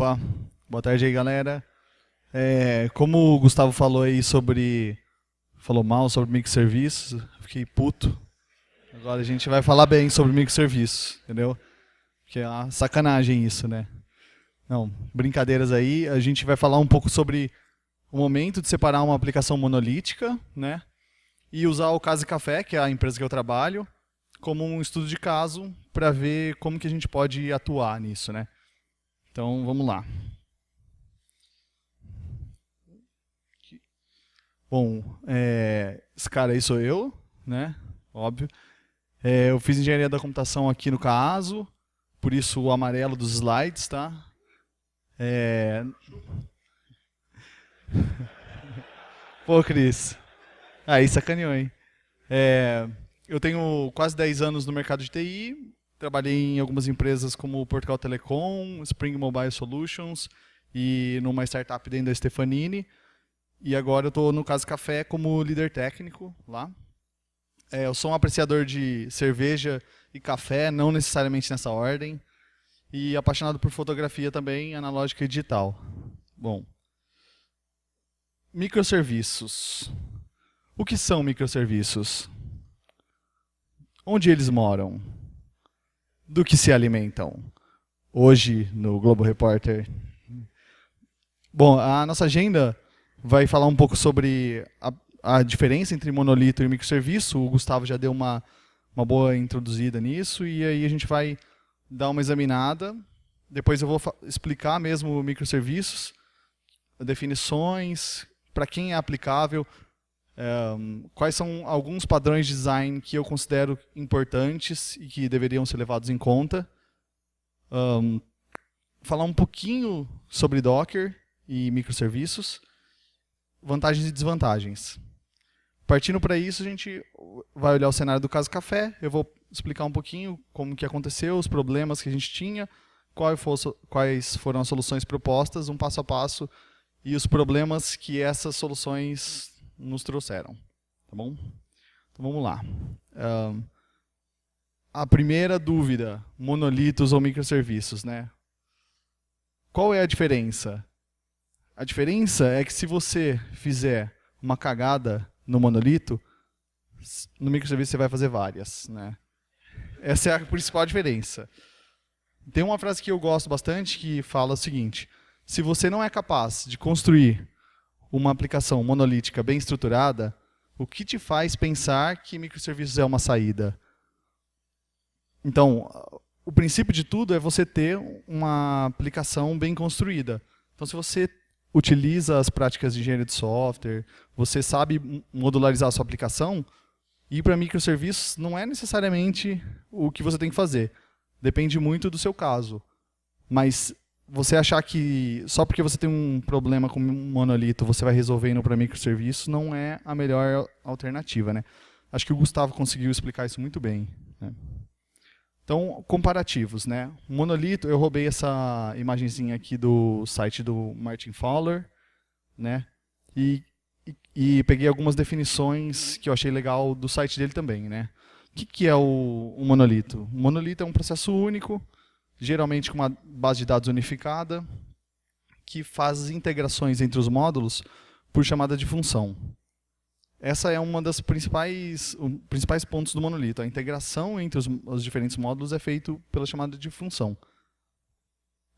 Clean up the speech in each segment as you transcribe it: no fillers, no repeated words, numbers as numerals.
Opa, boa tarde aí, galera. Como o Gustavo falou aí falou mal sobre microserviços, fiquei puto. Agora a gente vai falar bem sobre microserviços, entendeu? Porque é uma sacanagem isso, né? Não, brincadeiras aí. A gente vai falar um pouco sobre o momento de separar uma aplicação monolítica, né? E usar o Casa e Café, que é a empresa que eu trabalho, como um estudo de caso para ver como que a gente pode atuar nisso, né? Então, vamos lá. Bom, esse cara aí sou eu, né? Óbvio. Eu fiz engenharia da computação aqui no CASO, por isso o amarelo dos slides, tá? Pô, Cris. Aí sacaneou, hein? Eu tenho quase 10 anos no mercado de TI, trabalhei em algumas empresas como Portugal Telecom, Spring Mobile Solutions e numa startup dentro da Stefanini. E agora eu estou no Casa Café como líder técnico lá. Eu sou um apreciador de cerveja e café, não necessariamente nessa ordem. E apaixonado por fotografia também, analógica e digital. Bom, microserviços. O que são microserviços? Onde eles moram? Do que se alimentam? Hoje, no Globo Repórter. Bom, a nossa agenda vai falar um pouco sobre a diferença entre monolito e microserviço. O Gustavo já deu uma boa introduzida nisso, e aí a gente vai dar uma examinada. Depois eu vou explicar mesmo microserviços, definições, para quem é aplicável, quais são alguns padrões de design que eu considero importantes e que deveriam ser levados em conta. Falar um pouquinho sobre Docker e microserviços, vantagens e desvantagens. Partindo para isso, a gente vai olhar o cenário do Casa Café. Eu vou explicar um pouquinho como que aconteceu, os problemas que a gente tinha, quais foram as soluções propostas, um passo a passo, e os problemas que essas soluções nos trouxeram. Tá bom? Então vamos lá. A primeira dúvida, monolitos ou microserviços, né? Qual é a diferença? A diferença é que se você fizer uma cagada no monolito, no microserviço você vai fazer várias, né? Essa é a principal diferença. Tem uma frase que eu gosto bastante que fala o seguinte: se você não é capaz de construir uma aplicação monolítica bem estruturada, o que te faz pensar que microserviços é uma saída? Então, o princípio de tudo é você ter uma aplicação bem construída. Então, se você utiliza as práticas de engenharia de software, você sabe modularizar a sua aplicação, ir para microserviços não é necessariamente o que você tem que fazer. Depende muito do seu caso. Mas você achar que só porque você tem um problema com um monolito você vai resolver indo para microserviços não é a melhor alternativa, né? Acho que o Gustavo conseguiu explicar isso muito bem, né? Então, comparativos, né? Monolito, eu roubei essa imagenzinha aqui do site do Martin Fowler, né? E peguei algumas definições que eu achei legal do site dele também, né? O que é o monolito? O monolito é um processo único, geralmente com uma base de dados unificada, que faz integrações entre os módulos por chamada de função. Essa é uma das principais pontos do monolito. A integração entre os diferentes módulos é feita pela chamada de função.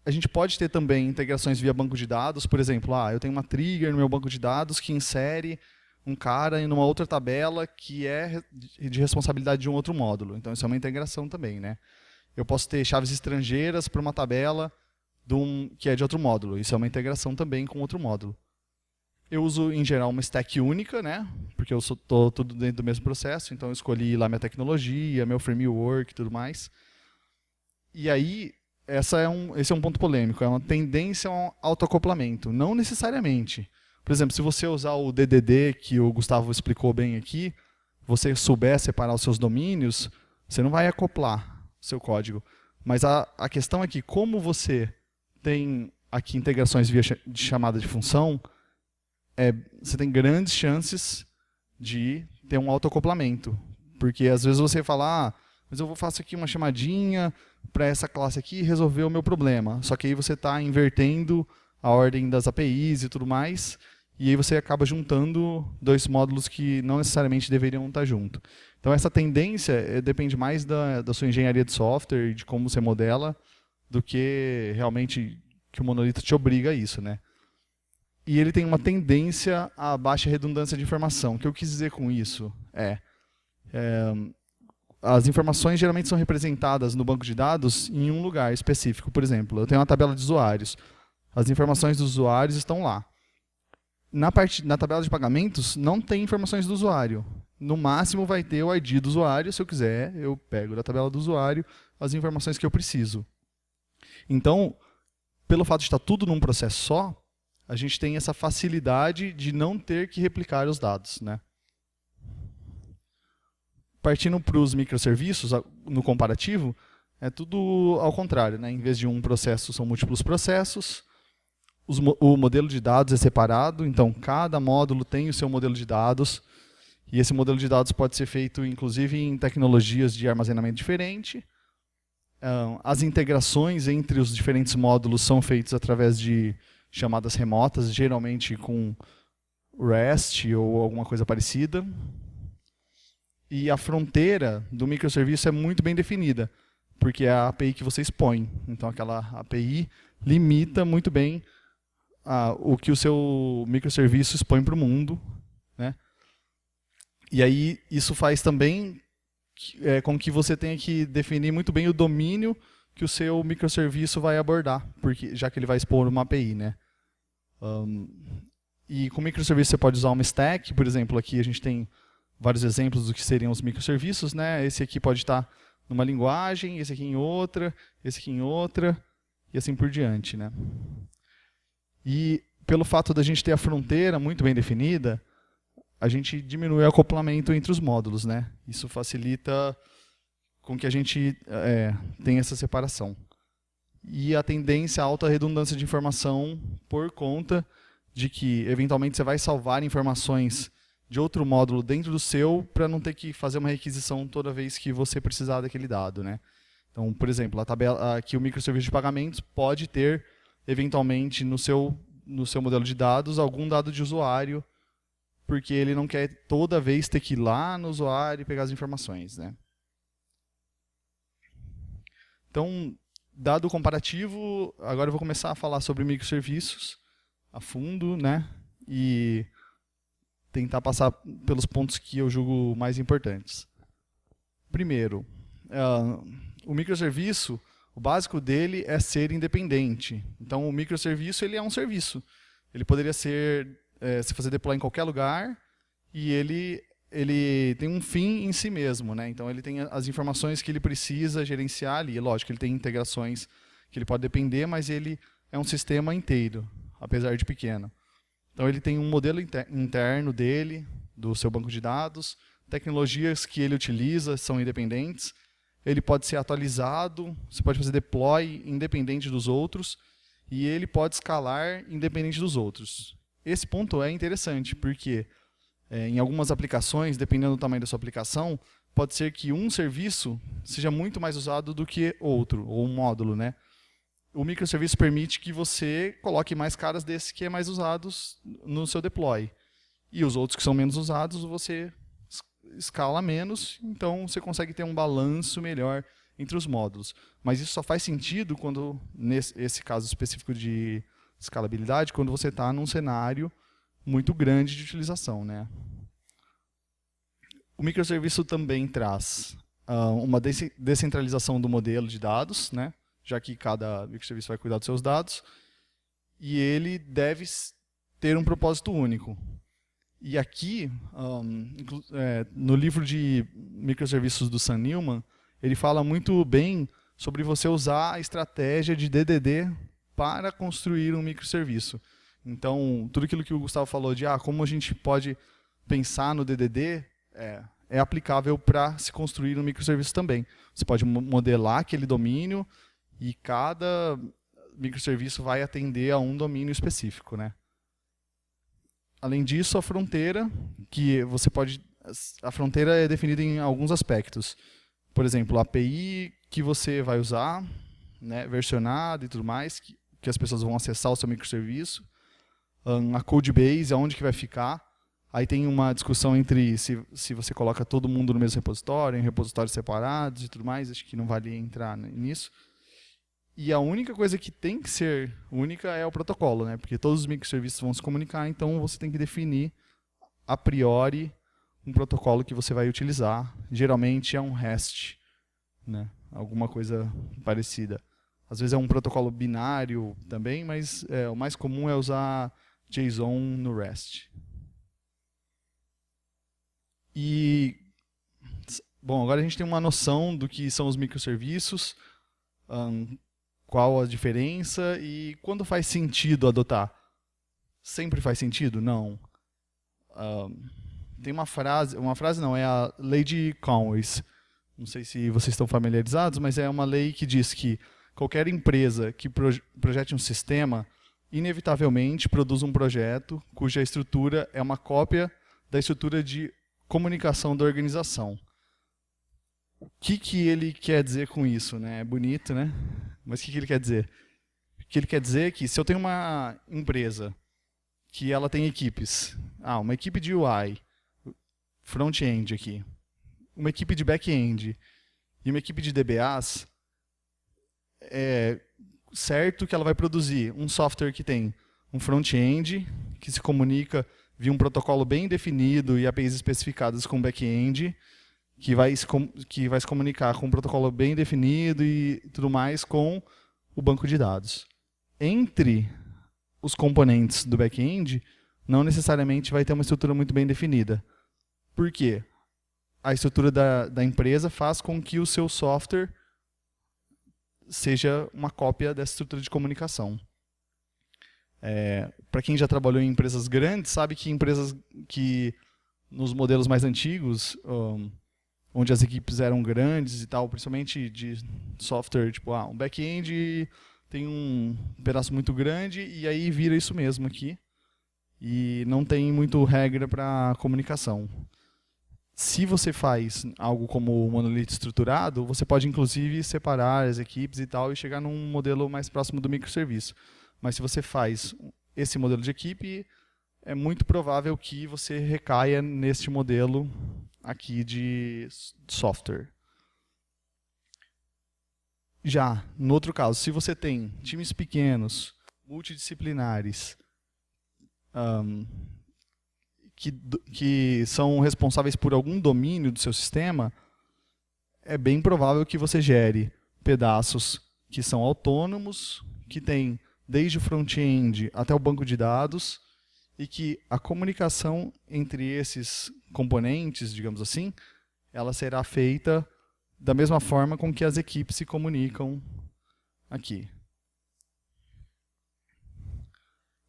A gente pode ter também integrações via banco de dados. Por exemplo, eu tenho uma trigger no meu banco de dados que insere um cara em uma outra tabela que é de responsabilidade de um outro módulo. Então, isso é uma integração também, né? Eu posso ter chaves estrangeiras para uma tabela que é de outro módulo. Isso é uma integração também com outro módulo. Eu uso, em geral, uma stack única, né? Porque eu estou tudo dentro do mesmo processo, então eu escolhi lá minha tecnologia, meu framework e tudo mais. E aí, esse é um ponto polêmico, é uma tendência ao autoacoplamento. Não necessariamente. Por exemplo, se você usar o DDD, que o Gustavo explicou bem aqui, você souber separar os seus domínios, você não vai acoplar o seu código. Mas a questão é que, como você tem aqui integrações via de chamada de função, você tem grandes chances de ter um autoacoplamento. Porque às vezes você fala, mas eu faço aqui uma chamadinha, para essa classe aqui resolver o meu problema. Só que aí você está invertendo a ordem das APIs e tudo mais, e aí você acaba juntando dois módulos que não necessariamente deveriam estar juntos. Então essa tendência depende mais da sua engenharia de software e de como você modela, do que realmente que o monolito te obriga a isso, né? E ele tem uma tendência à baixa redundância de informação. O que eu quis dizer com isso as informações geralmente são representadas no banco de dados em um lugar específico. Por exemplo, eu tenho uma tabela de usuários. As informações dos usuários estão lá. Na tabela de pagamentos, não tem informações do usuário. No máximo vai ter o ID do usuário. Se eu quiser, eu pego da tabela do usuário as informações que eu preciso. Então, pelo fato de estar tudo num processo só, a gente tem essa facilidade de não ter que replicar os dados, né? Partindo para os microserviços, no comparativo, é tudo ao contrário, né? Em vez de um processo, são múltiplos processos. O modelo de dados é separado, então cada módulo tem o seu modelo de dados. E esse modelo de dados pode ser feito, inclusive, em tecnologias de armazenamento diferente. As integrações entre os diferentes módulos são feitas através de chamadas remotas, geralmente com REST ou alguma coisa parecida. E a fronteira do microserviço é muito bem definida, porque é a API que você expõe. Então, aquela API limita muito bem o que o seu microserviço expõe para o mundo, né? E aí, isso faz também com que você tenha que definir muito bem o domínio que o seu microserviço vai abordar, porque, já que ele vai expor uma API, né? E com microserviço você pode usar uma stack. Por exemplo, aqui a gente tem vários exemplos do que seriam os microserviços, né? Esse aqui pode estar numa linguagem, esse aqui em outra, esse aqui em outra, e assim por diante, né? E pelo fato da gente ter a fronteira muito bem definida, a gente diminui o acoplamento entre os módulos, né? Isso facilita com que a gente tenha essa separação. E a tendência à alta redundância de informação por conta de que, eventualmente, você vai salvar informações de outro módulo dentro do seu para não ter que fazer uma requisição toda vez que você precisar daquele dado, né? Então, por exemplo, a tabela aqui, o microserviço de pagamentos pode ter, eventualmente, no seu modelo de dados, algum dado de usuário, porque ele não quer toda vez ter que ir lá no usuário e pegar as informações, né? Então, dado o comparativo, agora eu vou começar a falar sobre microserviços a fundo, né? E tentar passar pelos pontos que eu julgo mais importantes. Primeiro, o microserviço, o básico dele é ser independente. Então, o microserviço ele é um serviço. Ele poderia ser se fazer deploy em qualquer lugar e ele tem um fim em si mesmo, né? Então, ele tem as informações que ele precisa gerenciar ali. Lógico, ele tem integrações que ele pode depender, mas ele é um sistema inteiro, apesar de pequeno. Então, ele tem um modelo interno dele, do seu banco de dados, tecnologias que ele utiliza são independentes, ele pode ser atualizado, você pode fazer deploy independente dos outros, e ele pode escalar independente dos outros. Esse ponto é interessante, porque em algumas aplicações, dependendo do tamanho da sua aplicação, pode ser que um serviço seja muito mais usado do que outro, ou um módulo, né? O microserviço permite que você coloque mais caras desses que é mais usados no seu deploy. E os outros que são menos usados, você escala menos, então você consegue ter um balanço melhor entre os módulos. Mas isso só faz sentido quando, nesse caso específico de escalabilidade, quando você está num cenário muito grande de utilização, né? O microserviço também traz uma descentralização do modelo de dados, né? Já que cada microserviço vai cuidar dos seus dados, e ele deve ter um propósito único. E aqui, no livro de microserviços do Sam Newman, ele fala muito bem sobre você usar a estratégia de DDD para construir um microserviço. Então, tudo aquilo que o Gustavo falou de como a gente pode pensar no DDD é aplicável para se construir um microserviço também. Você pode modelar aquele domínio e cada microserviço vai atender a um domínio específico, né? Além disso, a fronteira, a fronteira é definida em alguns aspectos. Por exemplo, a API que você vai usar, né, versionado e tudo mais, que as pessoas vão acessar o seu microserviço, a codebase, aonde que vai ficar. Aí tem uma discussão entre se você coloca todo mundo no mesmo repositório, em repositórios separados e tudo mais, acho que não vale entrar nisso. E a única coisa que tem que ser única é o protocolo, né? Porque todos os microserviços vão se comunicar, então você tem que definir a priori um protocolo que você vai utilizar. Geralmente é um REST, né? Alguma coisa parecida. Às vezes é um protocolo binário também, mas o mais comum é usar JSON no REST. E, bom, agora a gente tem uma noção do que são os microserviços, qual a diferença e quando faz sentido adotar. Sempre faz sentido? Não. Tem uma frase não, é a lei de Conway. Não sei se vocês estão familiarizados, mas é uma lei que diz que qualquer empresa que projete um sistema, inevitavelmente produz um projeto cuja estrutura é uma cópia da estrutura de comunicação da organização. O que ele quer dizer com isso, né? É bonito, né? Mas o que ele quer dizer? O que ele quer dizer é que se eu tenho uma empresa que ela tem equipes, uma equipe de UI, front-end aqui, uma equipe de back-end e uma equipe de DBAs, é certo que ela vai produzir um software que tem um front-end, que se comunica via um protocolo bem definido e APIs especificadas com back-end, que vai se comunicar com um protocolo bem definido e tudo mais com o banco de dados. Entre os componentes do back-end, não necessariamente vai ter uma estrutura muito bem definida. Por quê? A estrutura da empresa faz com que o seu software seja uma cópia dessa estrutura de comunicação. Para quem já trabalhou em empresas grandes, sabe que empresas que nos modelos mais antigos, onde as equipes eram grandes e tal, principalmente de software, tipo, um back-end tem um pedaço muito grande e aí vira isso mesmo aqui. E não tem muito regra para comunicação. Se você faz algo como o monolito estruturado, você pode inclusive separar as equipes e tal e chegar num modelo mais próximo do microserviço. Mas se você faz esse modelo de equipe, é muito provável que você recaia neste modelo aqui de software. Já, no outro caso, se você tem times pequenos, multidisciplinares, que são responsáveis por algum domínio do seu sistema, é bem provável que você gere pedaços que são autônomos, que têm desde o front-end até o banco de dados, e que a comunicação entre esses componentes, digamos assim, ela será feita da mesma forma com que as equipes se comunicam aqui.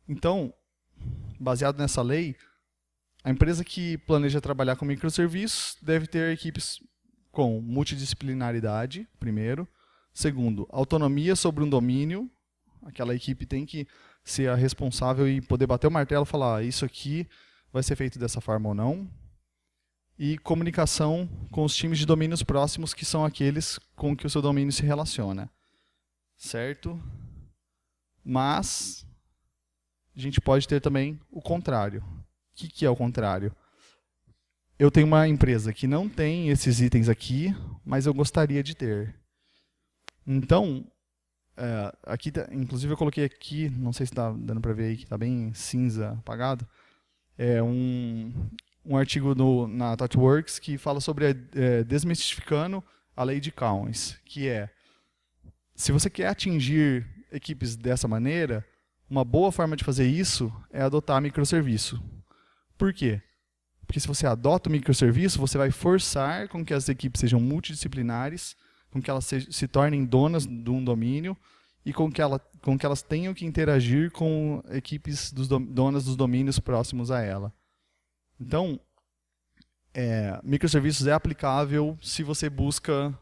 Então, baseado nessa lei, a empresa que planeja trabalhar com microserviços deve ter equipes com multidisciplinaridade, primeiro. Segundo, autonomia sobre um domínio. Aquela equipe tem que ser a responsável e poder bater o martelo e falar isso aqui vai ser feito dessa forma ou não. E comunicação com os times de domínios próximos, que são aqueles com que o seu domínio se relaciona. Certo? Mas a gente pode ter também o contrário. O que é o contrário? Eu tenho uma empresa que não tem esses itens aqui, mas eu gostaria de ter. Então, aqui, inclusive eu coloquei aqui, não sei se está dando para ver aí, que está bem cinza, apagado, é um artigo na ThoughtWorks que fala sobre desmistificando a lei de Commons, que é, se você quer atingir equipes dessa maneira, uma boa forma de fazer isso é adotar microserviço. Por quê? Porque se você adota o microserviço, você vai forçar com que as equipes sejam multidisciplinares, com que elas se tornem donas de um domínio e com que elas tenham que interagir com equipes donas dos domínios próximos a ela. Então, microserviços é aplicável se você busca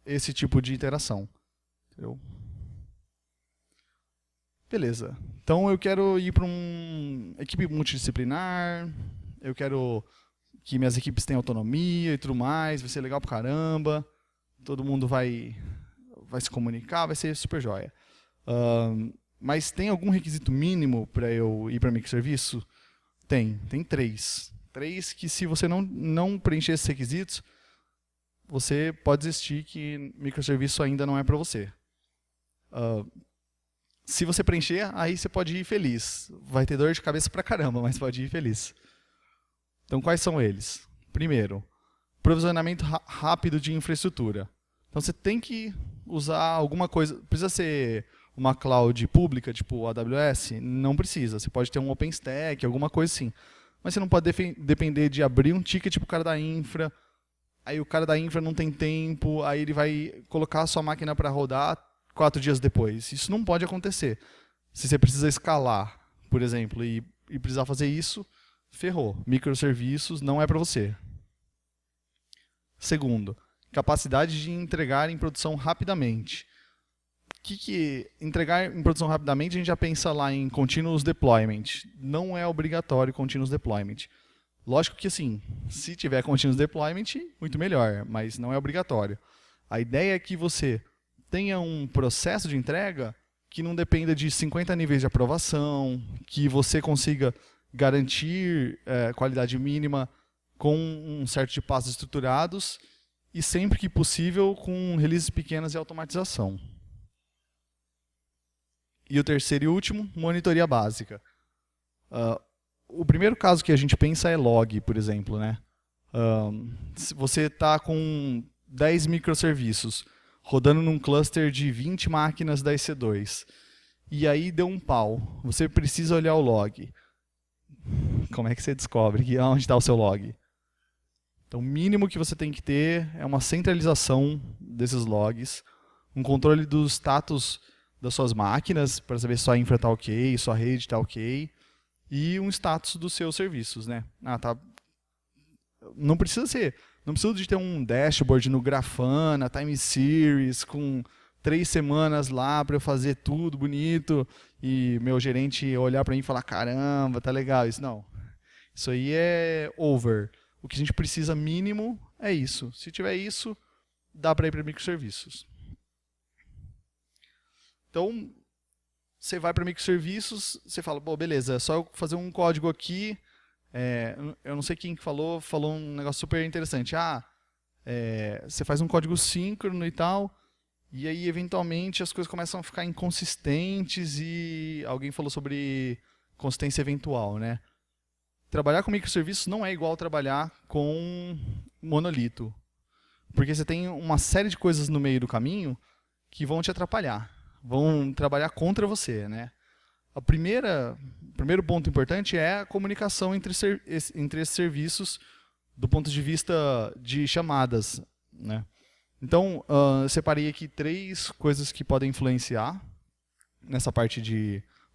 esse tipo de interação. Entendeu? Beleza. Então eu quero ir para uma equipe multidisciplinar, eu quero que minhas equipes tenham autonomia e tudo mais, vai ser legal pra caramba, todo mundo vai vai se comunicar, vai ser super joia. Mas tem algum requisito mínimo para eu ir para microserviço? Tem 3. 3 que, se você não preencher esses requisitos, você pode desistir, que microserviço ainda não é para você. Se você preencher, aí você pode ir feliz. Vai ter dor de cabeça pra caramba, mas pode ir feliz. Então, quais são eles? Primeiro, provisionamento rápido de infraestrutura. Então, você tem que usar alguma coisa. Precisa ser uma cloud pública, tipo AWS? Não precisa. Você pode ter um OpenStack, alguma coisa assim. Mas você não pode depender de abrir um ticket para o cara da infra. Aí o cara da infra não tem tempo, aí ele vai colocar a sua máquina para rodar 4 dias depois. Isso não pode acontecer. Se você precisa escalar, por exemplo, e precisar fazer isso, ferrou. Microserviços não é para você. Segundo, capacidade de entregar em produção rapidamente. Que entregar em produção rapidamente, a gente já pensa lá em continuous deployment. Não é obrigatório continuous deployment. Lógico que, assim, se tiver continuous deployment, muito melhor, mas não é obrigatório. A ideia é que você tenha um processo de entrega que não dependa de 50 níveis de aprovação, que você consiga garantir qualidade mínima com um certo de passos estruturados e, sempre que possível, com releases pequenas e automatização. E o terceiro e último, monitoria básica. O primeiro caso que a gente pensa é log, por exemplo, né? Se você está com 10 microserviços rodando num cluster de 20 máquinas da EC2, e aí deu um pau, você precisa olhar o log. Como é que você descobre onde está o seu log? Então, o mínimo que você tem que ter é uma centralização desses logs, um controle do status das suas máquinas, para saber se sua infra está ok, sua rede está ok, e um status dos seus serviços, né? Não precisa de ter um dashboard no Grafana, time series, com 3 semanas lá para eu fazer tudo bonito e meu gerente olhar para mim e falar, caramba, tá legal isso. Não. Isso aí é over. O que a gente precisa mínimo é isso. Se tiver isso, dá para ir para microserviços. Então, você vai para microserviços, você fala, pô, beleza, é só eu fazer um código aqui. Eu não sei quem que falou um negócio super interessante. Você faz um código síncrono e tal, e aí, eventualmente, as coisas começam a ficar inconsistentes e alguém falou sobre consistência eventual, né? Trabalhar com microserviços não é igual trabalhar com monolito, porque você tem uma série de coisas no meio do caminho que vão te atrapalhar, vão trabalhar contra você, né? O primeiro ponto importante é a comunicação entre esses serviços do ponto de vista de chamadas, né? Então, eu separei aqui 3 coisas que podem influenciar nessa parte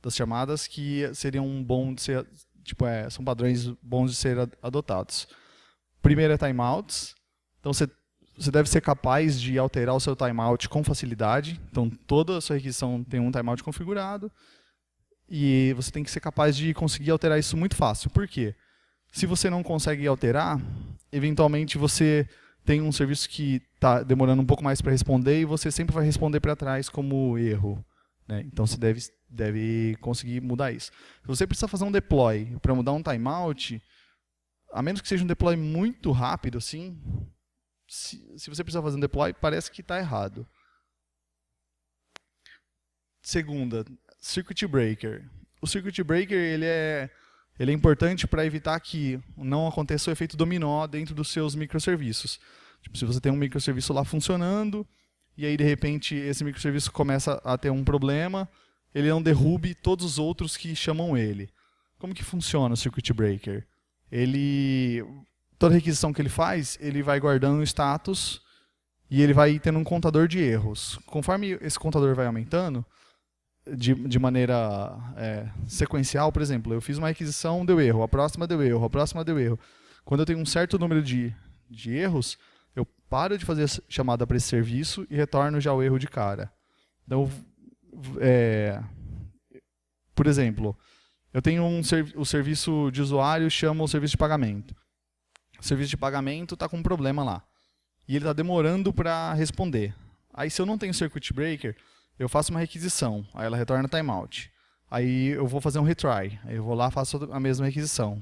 das chamadas que seriam bons de ser, são padrões bons de ser adotados. Primeiro é timeouts. Então, você deve ser capaz de alterar o seu timeout com facilidade. Então, toda a sua requisição tem um timeout configurado. E você tem que ser capaz de conseguir alterar isso muito fácil. Por quê? Se você não consegue alterar, eventualmente você tem um serviço que está demorando um pouco mais para responder e você sempre vai responder para trás como erro, né? Então você deve conseguir mudar isso. Se você precisa fazer um deploy para mudar um timeout, a menos que seja um deploy muito rápido, assim, se você precisar fazer um deploy, parece que está errado. Segunda, Circuit Breaker. O Circuit Breaker ele é importante para evitar que não aconteça o efeito dominó dentro dos seus microserviços. Se você tem um microserviço lá funcionando, e aí de repente esse microserviço começa a ter um problema, ele não derrube todos os outros que chamam ele. Como que funciona o Circuit Breaker? Toda requisição que ele faz, ele vai guardando o status e ele vai tendo um contador de erros. Conforme esse contador vai aumentando, de maneira sequencial, por exemplo, eu fiz uma requisição, deu erro, a próxima deu erro, a próxima deu erro. Quando eu tenho um certo número de erros, eu paro de fazer a chamada para esse serviço e retorno já o erro de cara. Então, por exemplo, eu tenho o serviço de usuário, chama o serviço de pagamento. O serviço de pagamento está com um problema lá. E ele está demorando para responder. Aí se eu não tenho circuit breaker, eu faço uma requisição, aí ela retorna timeout. Aí eu vou fazer um retry, aí eu vou lá e faço a mesma requisição.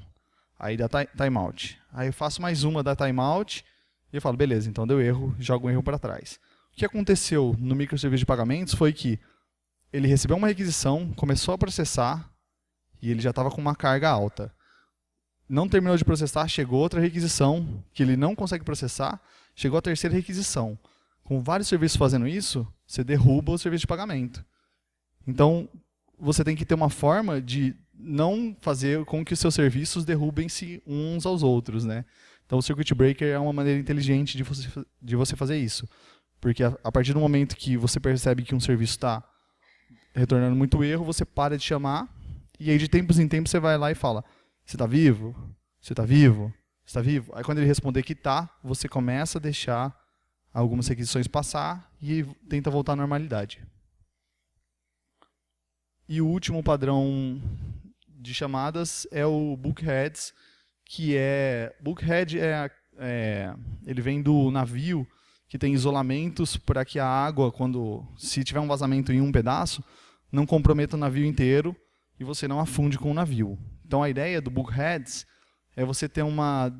Aí dá timeout. Aí eu faço mais uma, dá timeout, e eu falo, beleza, então deu erro, jogo um erro para trás. O que aconteceu no microserviço de pagamentos foi que ele recebeu uma requisição, começou a processar, e ele já estava com uma carga alta. Não terminou de processar, chegou outra requisição, que ele não consegue processar, chegou a terceira requisição. Com vários serviços fazendo isso, você derruba o serviço de pagamento. Então, você tem que ter uma forma de não fazer com que os seus serviços derrubem-se uns aos outros, né? Então, o Circuit Breaker é uma maneira inteligente de você fazer isso. Porque a partir do momento que você percebe que um serviço está retornando muito erro, você para de chamar, e aí de tempos em tempos você vai lá e fala, você está vivo? Você está vivo? Você está vivo? Aí quando ele responder que está, você começa a deixar algumas requisições passar e tenta voltar à normalidade. E o último padrão de chamadas é o Bulkheads, que Bulkhead ele vem do navio, que tem isolamentos para que a água, se tiver um vazamento em um pedaço, não comprometa o navio inteiro e você não afunde com o navio. Então a ideia do Bulkheads é você ter uma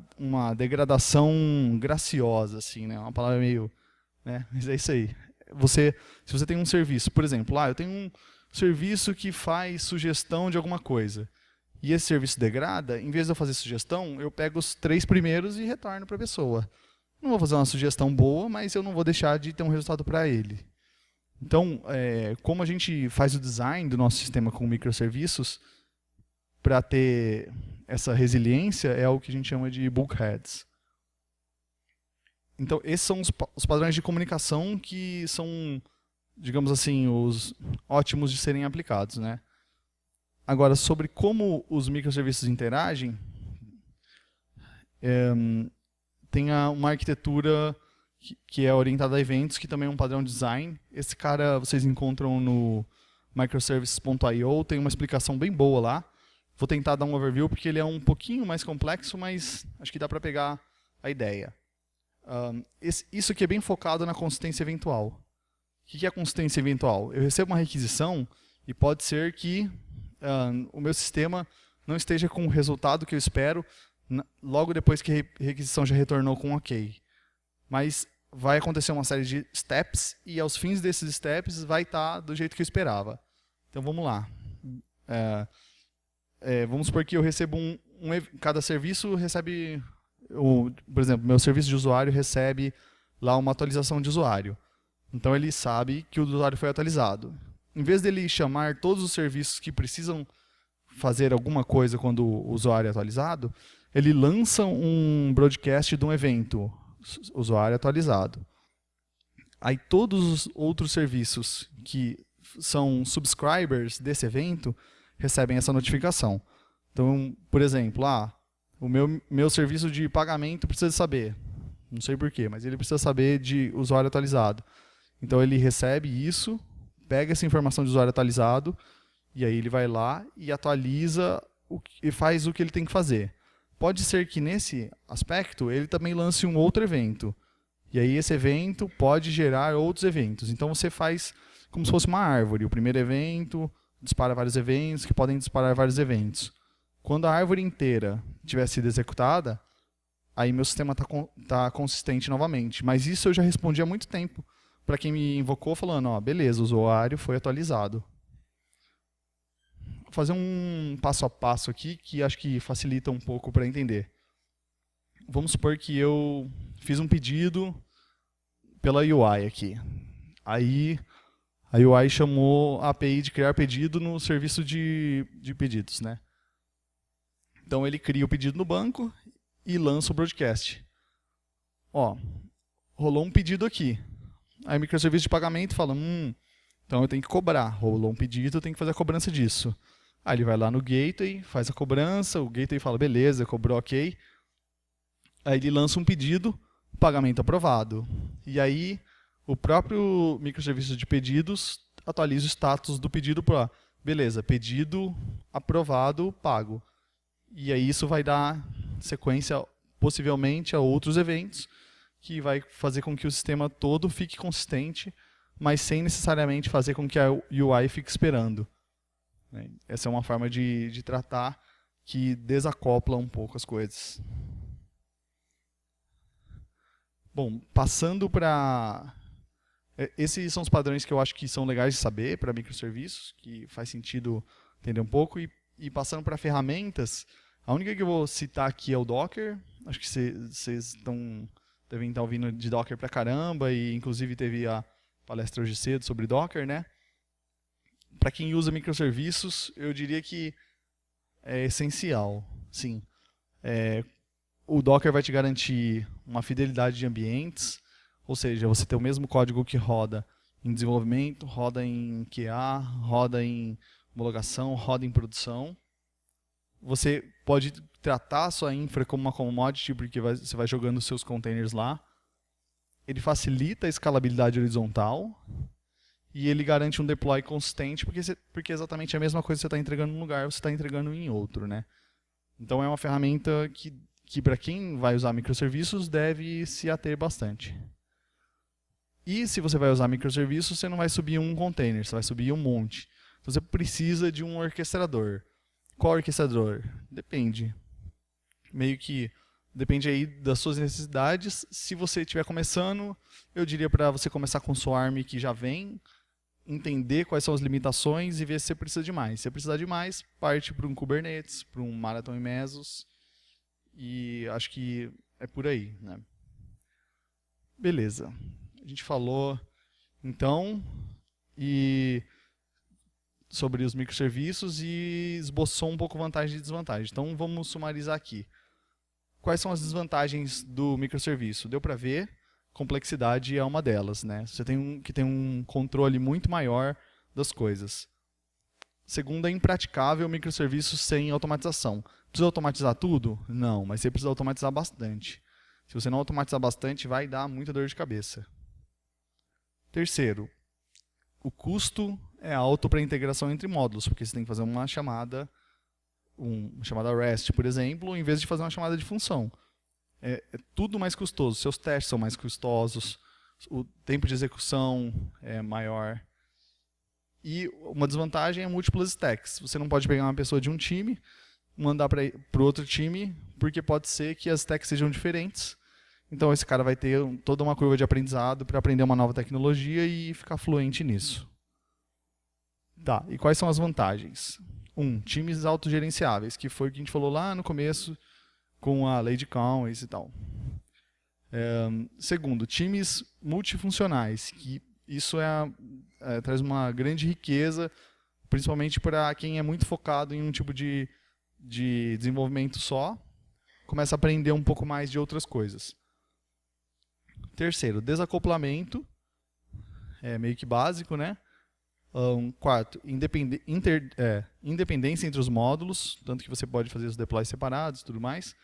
degradação graciosa, assim, né? Uma palavra meio... né? Mas é isso aí. Se você tem um serviço, por exemplo, eu tenho um serviço que faz sugestão de alguma coisa, e esse serviço degrada, em vez de eu fazer sugestão, eu pego os 3 primeiros e retorno para a pessoa. Não vou fazer uma sugestão boa, mas eu não vou deixar de ter um resultado para ele. Então, como a gente faz o design do nosso sistema com microserviços, para ter essa resiliência, é o que a gente chama de bulkheads. Então, esses são os padrões de comunicação que são, digamos assim, os ótimos de serem aplicados, né? Agora, sobre como os microserviços interagem, tem uma arquitetura que é orientada a eventos, que também é um padrão de design. Esse cara vocês encontram no microservices.io, tem uma explicação bem boa lá. Vou tentar dar um overview, porque ele é um pouquinho mais complexo, mas acho que dá para pegar a ideia. Isso aqui é bem focado na consistência eventual. O que é a consistência eventual? Eu recebo uma requisição e pode ser que o meu sistema não esteja com o resultado que eu espero logo depois que a requisição já retornou com OK. Mas vai acontecer uma série de steps e aos fins desses steps vai estar do jeito que eu esperava. Então vamos lá. Vamos supor que eu recebo cada serviço recebe, por exemplo, meu serviço de usuário recebe lá uma atualização de usuário. Então ele sabe que o usuário foi atualizado. Em vez dele chamar todos os serviços que precisam fazer alguma coisa quando o usuário é atualizado, ele lança um broadcast de um evento, usuário atualizado. Aí todos os outros serviços que são subscribers desse evento recebem essa notificação. Então, por exemplo, o meu serviço de pagamento precisa saber, não sei porquê, mas ele precisa saber de usuário atualizado. Então ele recebe isso, pega essa informação de usuário atualizado, e aí ele vai lá e atualiza e faz o que ele tem que fazer. Pode ser que nesse aspecto ele também lance um outro evento. E aí esse evento pode gerar outros eventos. Então você faz como se fosse uma árvore. O primeiro evento dispara vários eventos que podem disparar vários eventos. Quando a árvore inteira tiver sido executada, aí meu sistema está consistente novamente. Mas isso eu já respondi há muito tempo para quem me invocou falando, beleza, o usuário foi atualizado. Vou fazer um passo a passo aqui que acho que facilita um pouco para entender. Vamos supor que eu fiz um pedido pela UI aqui. Aí a UI chamou a API de criar pedido no serviço de pedidos, né? Então ele cria o pedido no banco e lança o broadcast. Rolou um pedido aqui. Aí o microserviço de pagamento fala, então eu tenho que cobrar. Rolou um pedido, eu tenho que fazer a cobrança disso. Aí ele vai lá no gateway, faz a cobrança, o gateway fala, beleza, cobrou OK. Aí ele lança um pedido, pagamento aprovado. E aí o próprio microserviço de pedidos atualiza o status do pedido para, beleza, pedido aprovado, pago. E aí isso vai dar sequência, possivelmente, a outros eventos, que vai fazer com que o sistema todo fique consistente mas sem necessariamente fazer com que a UI fique esperando. Né? Essa é uma forma de tratar que desacopla um pouco as coisas. Bom, passando para... Esses são os padrões que eu acho que são legais de saber para microserviços, que faz sentido entender um pouco. E passando para ferramentas, a única que eu vou citar aqui é o Docker. Acho que vocês devem estar ouvindo de Docker pra caramba, e inclusive teve a palestra hoje cedo sobre Docker, né? Para quem usa microserviços, eu diria que é essencial, sim. O Docker vai te garantir uma fidelidade de ambientes, ou seja, você tem o mesmo código que roda em desenvolvimento, roda em QA, roda em homologação, roda em produção. Você pode tratar a sua infra como uma commodity, porque você vai jogando os seus containers lá. Ele facilita a escalabilidade horizontal e ele garante um deploy consistente, porque é exatamente a mesma coisa que você está entregando num lugar, você está entregando em outro, né? Então é uma ferramenta que para quem vai usar microserviços deve se ater bastante. E se você vai usar microserviços, você não vai subir um container, você vai subir um monte. Então você precisa de um orquestrador. Qual orquestrador? Depende. Meio que depende aí das suas necessidades. Se você estiver começando, eu diria para você começar com o Swarm que já vem, entender quais são as limitações e ver se você precisa de mais. Se você precisar de mais, parte para um Kubernetes, para um Marathon e Mesos. E acho que é por aí, né? Beleza. A gente falou, então, sobre os microserviços e esboçou um pouco vantagem e desvantagem. Então, vamos sumarizar aqui. Quais são as desvantagens do microserviço? Deu para ver, complexidade é uma delas, né? Você tem que ter um controle muito maior das coisas. Segundo, é impraticável microserviços sem automatização. Precisa automatizar tudo? Não, mas você precisa automatizar bastante. Se você não automatizar bastante, vai dar muita dor de cabeça. Terceiro, o custo é alto para a integração entre módulos, porque você tem que fazer uma chamada REST, por exemplo, em vez de fazer uma chamada de função. É tudo mais custoso, seus testes são mais custosos, o tempo de execução é maior. E uma desvantagem é múltiplas stacks. Você não pode pegar uma pessoa de um time, mandar para o outro time, porque pode ser que as stacks sejam diferentes. Então esse cara vai ter toda uma curva de aprendizado para aprender uma nova tecnologia e ficar fluente nisso. Tá, e quais são as vantagens? Times autogerenciáveis, que foi o que a gente falou lá no começo com a lei de Conway e tal. Segundo, times multifuncionais, que isso traz uma grande riqueza, principalmente para quem é muito focado em um tipo de desenvolvimento só, começa a aprender um pouco mais de outras coisas. Terceiro, desacoplamento, é meio que básico, né? Quarto, independência entre os módulos, tanto que você pode fazer os deploys separados e tudo mais.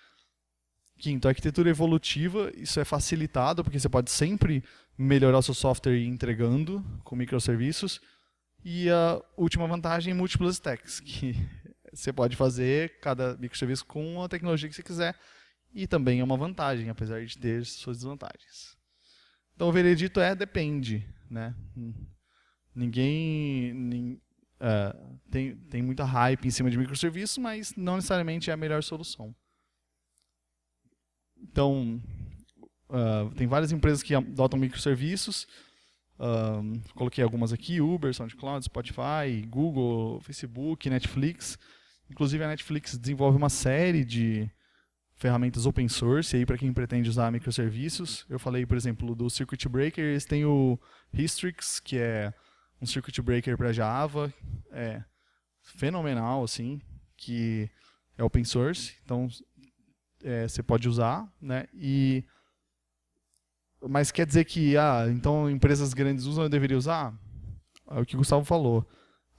Quinto, arquitetura evolutiva, isso é facilitado, porque você pode sempre melhorar o seu software e ir entregando com microserviços. E a última vantagem, múltiplas stacks, que você pode fazer cada microserviço com a tecnologia que você quiser. E também é uma vantagem, apesar de ter suas desvantagens. Então o veredito depende, né? Tem muita hype em cima de microserviços, mas não necessariamente é a melhor solução. Então, tem várias empresas que adotam microserviços. Coloquei algumas aqui: Uber, SoundCloud, Spotify, Google, Facebook, Netflix. Inclusive a Netflix desenvolve uma série de ferramentas open source para quem pretende usar microserviços. Eu falei, por exemplo, do Circuit Breaker. Eles têm o Hystrix, que é um circuit breaker para Java, fenomenal, assim, que é open source, então você pode usar, né? Mas quer dizer que então empresas grandes usam, eu deveria usar? É o que o Gustavo falou.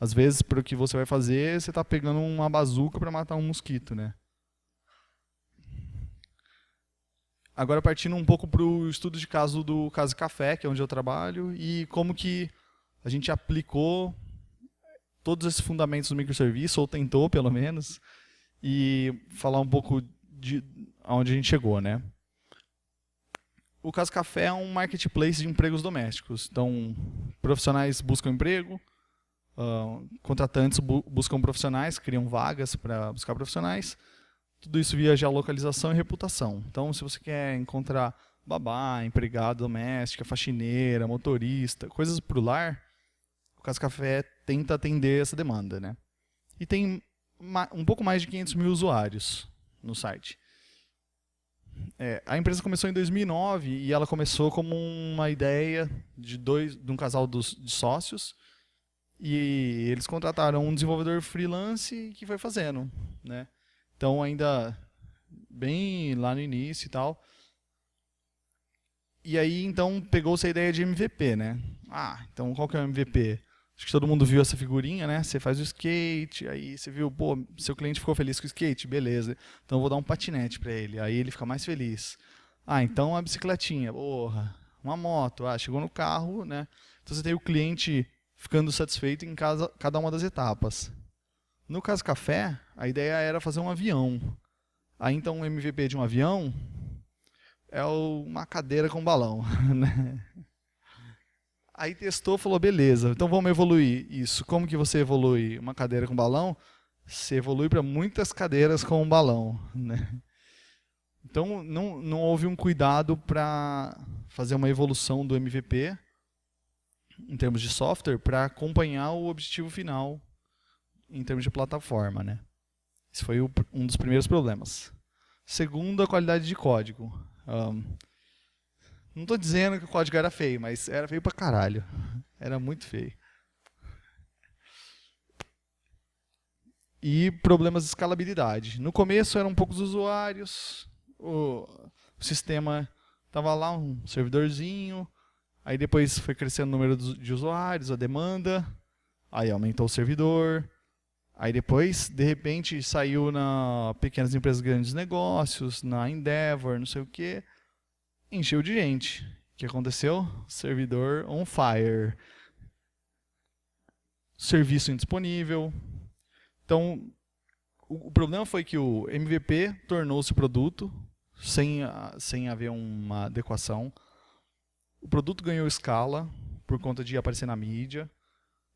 Às vezes, para o que você vai fazer, você está pegando uma bazuca para matar um mosquito, né? Agora partindo um pouco para o estudo de caso do Caso Café, que é onde eu trabalho, e como que a gente aplicou todos esses fundamentos do microserviço, ou tentou pelo menos, e falar um pouco de aonde a gente chegou, né? O Casa Café é um marketplace de empregos domésticos. Então, profissionais buscam emprego, contratantes buscam profissionais, criam vagas para buscar profissionais. Tudo isso via geolocalização e reputação. Então, se você quer encontrar babá, empregada doméstica, faxineira, motorista, coisas para o lar, o Casa Café tenta atender essa demanda, né? E tem um pouco mais de 500 mil usuários no site. A empresa começou em 2009 e ela começou como uma ideia de um casal de sócios, e eles contrataram um desenvolvedor freelance que foi fazendo, né? Então, ainda bem lá no início e tal. E aí, então, pegou-se a ideia de MVP, né? Então qual que é o MVP? Acho que todo mundo viu essa figurinha, né? Você faz o skate, aí você viu, pô, seu cliente ficou feliz com o skate, beleza. Então eu vou dar um patinete para ele, aí ele fica mais feliz. Então a bicicletinha, porra, uma moto, chegou no carro, né? Então você tem o cliente ficando satisfeito em cada uma das etapas. No Casa Café, a ideia era fazer um avião. Aí então o MVP de um avião é uma cadeira com balão, né? Aí testou, falou, beleza, então vamos evoluir isso. Como que você evolui uma cadeira com balão? Você evolui para muitas cadeiras com um balão, né? Então, não houve um cuidado para fazer uma evolução do MVP, em termos de software, para acompanhar o objetivo final, em termos de plataforma, né? Esse foi um dos primeiros problemas. Segundo, a qualidade de código. Não estou dizendo que o código era feio, mas era feio pra caralho. Era muito feio. E problemas de escalabilidade. No começo eram poucos usuários, o sistema estava lá, um servidorzinho, aí depois foi crescendo o número de usuários, a demanda, aí aumentou o servidor, aí depois, de repente, saiu na pequenas empresas grandes negócios, na Endeavor, não sei o quê, encheu de gente. O que aconteceu? Servidor on fire. Serviço indisponível. Então, o problema foi que o MVP tornou-se produto sem haver uma adequação. O produto ganhou escala por conta de aparecer na mídia.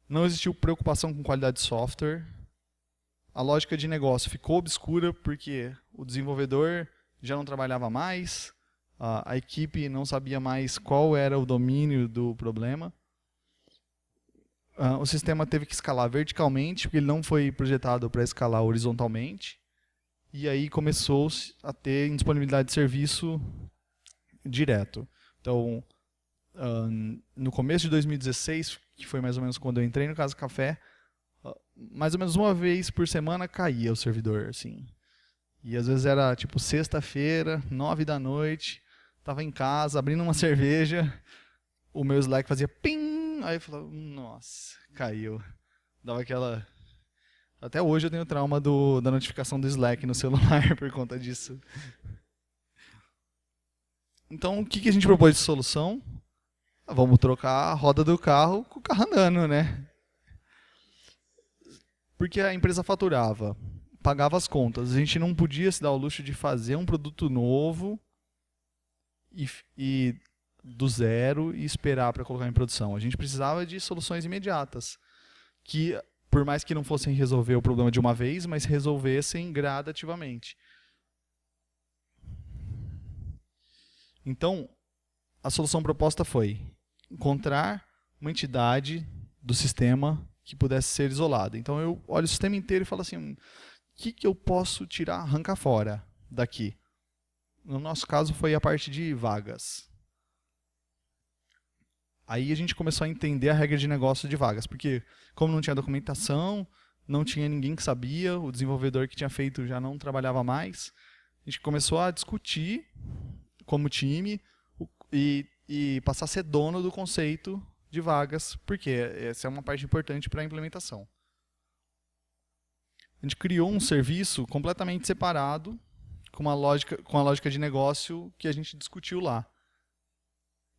Não existiu preocupação com qualidade de software. A lógica de negócio ficou obscura porque o desenvolvedor já não trabalhava mais, a equipe não sabia mais qual era o domínio do problema. O sistema teve que escalar verticalmente, porque ele não foi projetado para escalar horizontalmente. E aí começou a ter indisponibilidade de serviço direto. Então, no começo de 2016, que foi mais ou menos quando eu entrei no Casa Café, mais ou menos uma vez por semana caía o servidor, assim. E às vezes era tipo sexta-feira, 9 da noite, estava em casa, abrindo uma cerveja, o meu Slack fazia pim, aí eu falava, nossa, caiu. Dava aquela... Até hoje eu tenho trauma da notificação do Slack no celular por conta disso. Então, o que a gente propôs de solução? Vamos trocar a roda do carro com o carro andando, né? Porque a empresa faturava, pagava as contas. A gente não podia se dar o luxo de fazer um produto novo e do zero e esperar para colocar em produção. A gente precisava de soluções imediatas, que, por mais que não fossem resolver o problema de uma vez, mas resolvessem gradativamente. Então, a solução proposta foi encontrar uma entidade do sistema que pudesse ser isolada. Então eu olho o sistema inteiro e falo assim, o que eu posso tirar, arrancar fora daqui? No nosso caso foi a parte de vagas. Aí a gente começou a entender a regra de negócio de vagas, porque como não tinha documentação, não tinha ninguém que sabia, o desenvolvedor que tinha feito já não trabalhava mais, a gente começou a discutir como time e passar a ser dono do conceito de vagas, porque essa é uma parte importante para a implementação. A gente criou um serviço completamente separado, com a lógica de negócio que a gente discutiu lá.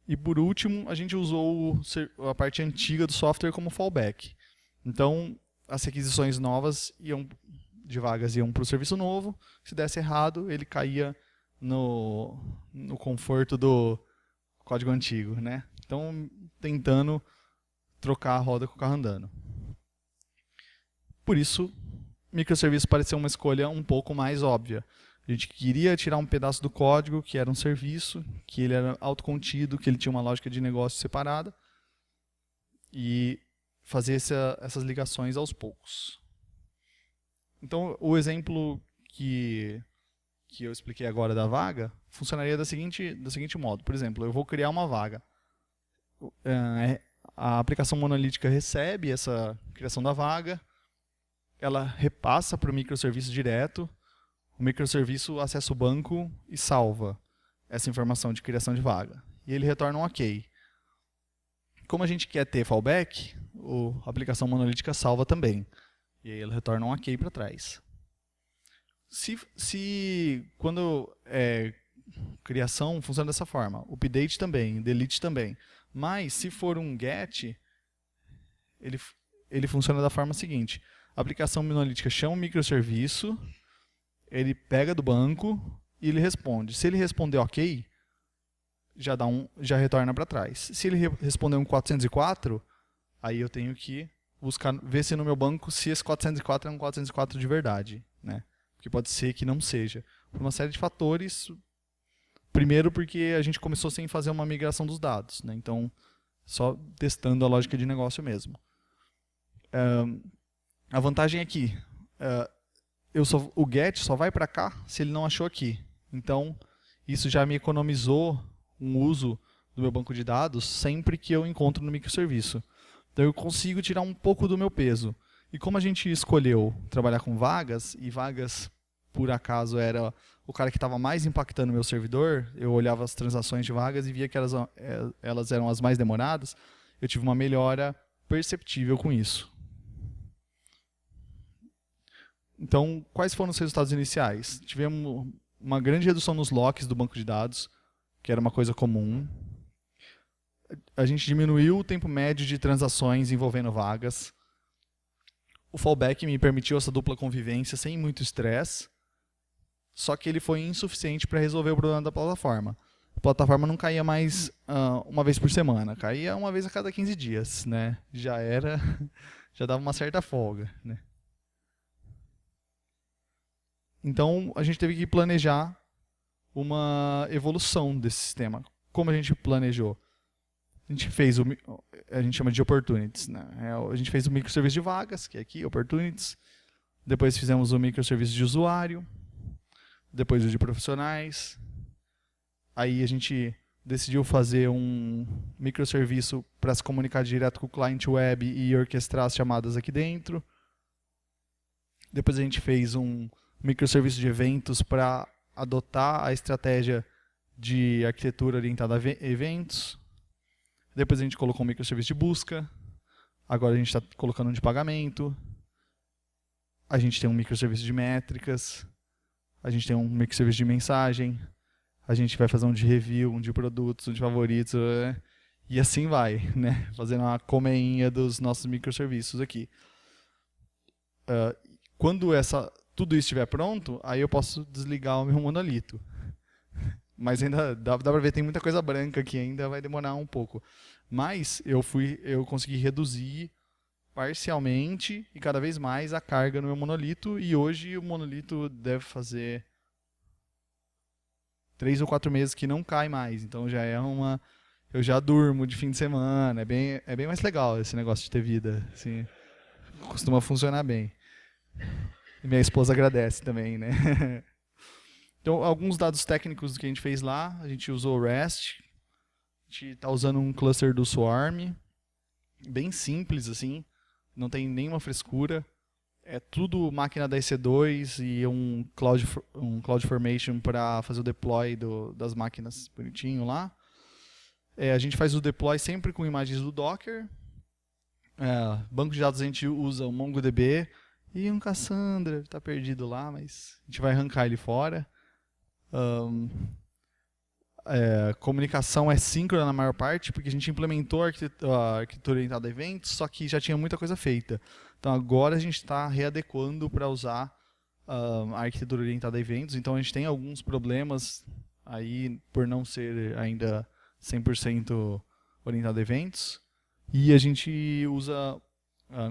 E por último, a gente usou a parte antiga do software como fallback. Então, as requisições novas de vagas iam para o serviço novo. Se desse errado, ele caía no conforto do código antigo, né? Então, tentando trocar a roda com o carro andando. Por isso, microserviço pareceu uma escolha um pouco mais óbvia. A gente queria tirar um pedaço do código, que era um serviço, que ele era autocontido, que ele tinha uma lógica de negócio separada, e fazer essas ligações aos poucos. Então, o exemplo que eu expliquei agora da vaga funcionaria do seguinte modo. Por exemplo, eu vou criar uma vaga. A aplicação monolítica recebe essa criação da vaga, ela repassa para o microserviço direto, o microserviço acessa o banco e salva essa informação de criação de vaga. E ele retorna um OK. Como a gente quer ter fallback, a aplicação monolítica salva também. E aí ele retorna um OK para trás. Quando criação funciona dessa forma, update também, delete também. Mas se for um get, ele funciona da forma seguinte. A aplicação monolítica chama um microserviço, ele pega do banco e ele responde. Se ele responder OK, já retorna para trás. Se ele responder um 404, aí eu tenho que ver se no meu banco se esse 404 é um 404 de verdade, né? Porque pode ser que não seja. Por uma série de fatores. Primeiro porque a gente começou sem fazer uma migração dos dados, né? Então, só testando a lógica de negócio mesmo. A vantagem é que o get só vai para cá se ele não achou aqui. Então, isso já me economizou um uso do meu banco de dados sempre que eu encontro no microserviço. Então, eu consigo tirar um pouco do meu peso. E como a gente escolheu trabalhar com vagas, e vagas, por acaso, era o cara que estava mais impactando o meu servidor, eu olhava as transações de vagas e via que elas eram as mais demoradas, eu tive uma melhora perceptível com isso. Então, quais foram os resultados iniciais? Tivemos uma grande redução nos locks do banco de dados, que era uma coisa comum. A gente diminuiu o tempo médio de transações envolvendo vagas. O fallback me permitiu essa dupla convivência sem muito estresse, só que ele foi insuficiente para resolver o problema da plataforma. A plataforma não caía mais uma vez por semana, caía uma vez a cada 15 dias, né? Já dava uma certa folga, né? Então, a gente teve que planejar uma evolução desse sistema. Como a gente planejou? A gente chama de opportunities, né? A gente fez o microserviço de vagas, que é aqui, opportunities. Depois fizemos o microserviço de usuário. Depois o de profissionais. Aí a gente decidiu fazer um microserviço para se comunicar direto com o cliente web e orquestrar as chamadas aqui dentro. Depois a gente fez um microserviço de eventos para adotar a estratégia de arquitetura orientada a eventos. Depois a gente colocou um microserviço de busca. Agora a gente está colocando um de pagamento. A gente tem um microserviço de métricas. A gente tem um microserviço de mensagem. A gente vai fazer um de review, um de produtos, um de favoritos. E assim vai, né? Fazendo uma colmeinha dos nossos microserviços aqui. Quando tudo isso estiver pronto, aí eu posso desligar o meu monolito. Mas ainda dá para ver, tem muita coisa branca aqui, ainda vai demorar um pouco. Mas eu consegui reduzir parcialmente e cada vez mais a carga no meu monolito, e hoje o monolito deve fazer 3 ou 4 meses que não cai mais. Então já eu já durmo de fim de semana, é bem mais legal esse negócio de ter vida. Assim, costuma funcionar bem. E minha esposa agradece também, né? Então, alguns dados técnicos que a gente fez lá, a gente usou o REST, a gente está usando um cluster do Swarm, bem simples assim, não tem nenhuma frescura, é tudo máquina da EC2 e um CloudFormation para fazer o deploy das máquinas bonitinho lá. A gente faz o deploy sempre com imagens do Docker. Banco de dados a gente usa o MongoDB e um Cassandra, está perdido lá, mas a gente vai arrancar ele fora. Comunicação é síncrona na maior parte, porque a gente implementou a arquitetura orientada a eventos, só que já tinha muita coisa feita. Então agora a gente está readequando para usar a arquitetura orientada a eventos. Então a gente tem alguns problemas aí por não ser ainda 100% orientado a eventos. E a gente usa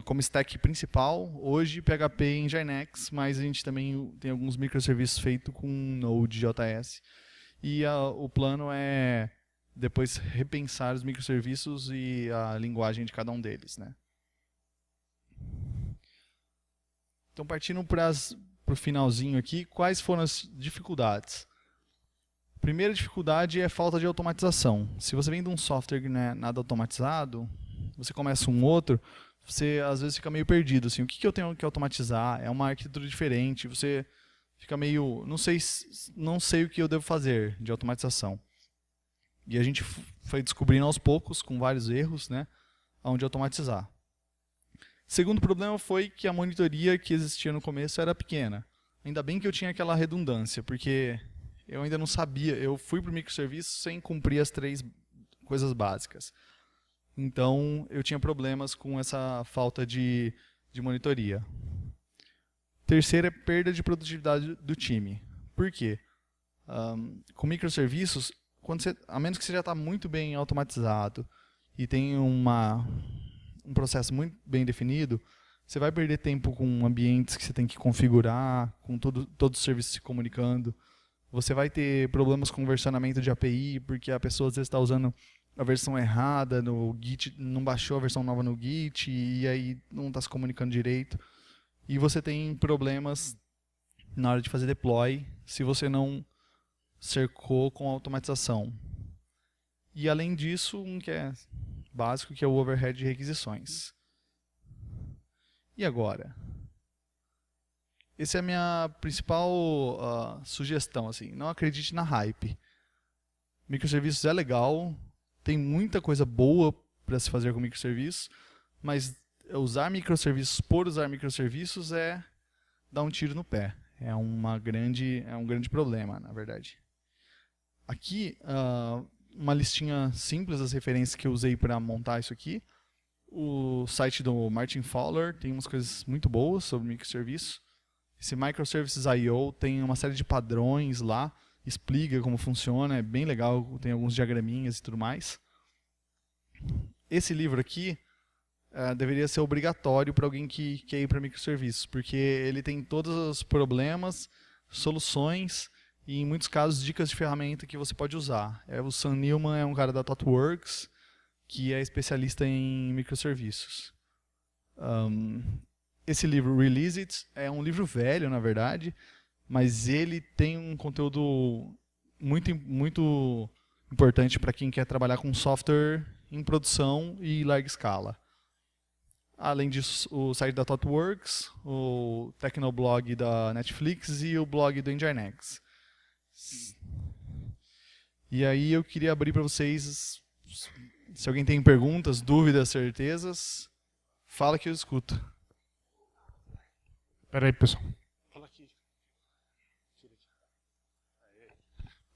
como stack principal, hoje, PHP e Nginx, mas a gente também tem alguns microserviços feitos com Node.js. E o plano é depois repensar os microserviços e a linguagem de cada um deles, né? Então, partindo para o finalzinho aqui, quais foram as dificuldades? A primeira dificuldade é falta de automatização. Se você vem de um software que não é nada automatizado, você começa um outro, você às vezes fica meio perdido. Assim, o que eu tenho que automatizar? É uma arquitetura diferente, você fica meio... Não sei o que eu devo fazer de automatização. E a gente foi descobrindo aos poucos, com vários erros, né, onde automatizar. Segundo problema foi que a monitoria que existia no começo era pequena. Ainda bem que eu tinha aquela redundância, porque eu ainda não sabia. Eu fui para o microserviço sem cumprir as 3 coisas básicas. Então, eu tinha problemas com essa falta de monitoria. Terceiro é perda de produtividade do time. Por quê? Com microserviços, a menos que você já está muito bem automatizado e tem um processo muito bem definido, você vai perder tempo com ambientes que você tem que configurar, com todos os serviços se comunicando. Você vai ter problemas com versionamento de API, porque a pessoa às vezes está usando a versão errada no Git, não baixou a versão nova no Git, e aí não está se comunicando direito. E você tem problemas na hora de fazer deploy, se você não cercou com automatização. E além disso, um que é básico, que é o overhead de requisições. E agora? Essa é a minha principal sugestão. Assim, não acredite na hype. Microserviços é legal, tem muita coisa boa para se fazer com microserviços, mas usar microserviços por usar microserviços é dar um tiro no pé. É um grande problema, na verdade. Aqui, uma listinha simples das referências que eu usei para montar isso aqui. O site do Martin Fowler tem umas coisas muito boas sobre microserviços. Esse Microservices.io tem uma série de padrões lá, explica como funciona, é bem legal, tem alguns diagraminhas e tudo mais. Esse livro aqui deveria ser obrigatório para alguém que quer ir para microserviços, porque ele tem todos os problemas, soluções e, em muitos casos, dicas de ferramenta que você pode usar. O Sam Newman é um cara da ThoughtWorks, que é especialista em microserviços. Esse livro, Release It, é um livro velho, na verdade, mas ele tem um conteúdo muito importante para quem quer trabalhar com software em produção e larga escala. Além disso, o site da ThoughtWorks, o Tecnoblog da Netflix e o blog do Nginx. E aí eu queria abrir para vocês, se alguém tem perguntas, dúvidas, certezas, fala que eu escuto. Espera aí, pessoal. Fala aqui.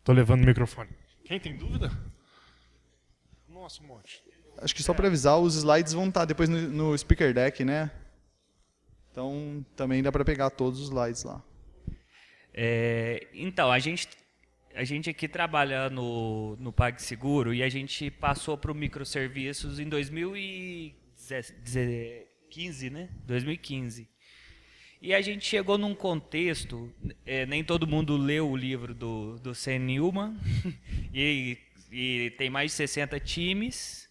Tô levando o microfone. Quem tem dúvida? Nossa, um monte. Acho que só para avisar, os slides vão estar depois no speaker deck, né? Então, também dá para pegar todos os slides lá. Então, a gente aqui trabalha no PagSeguro e a gente passou para o microserviços em 2015, né? 2015. E a gente chegou num contexto, nem todo mundo leu o livro do Sam Newman, e tem mais de 60 times,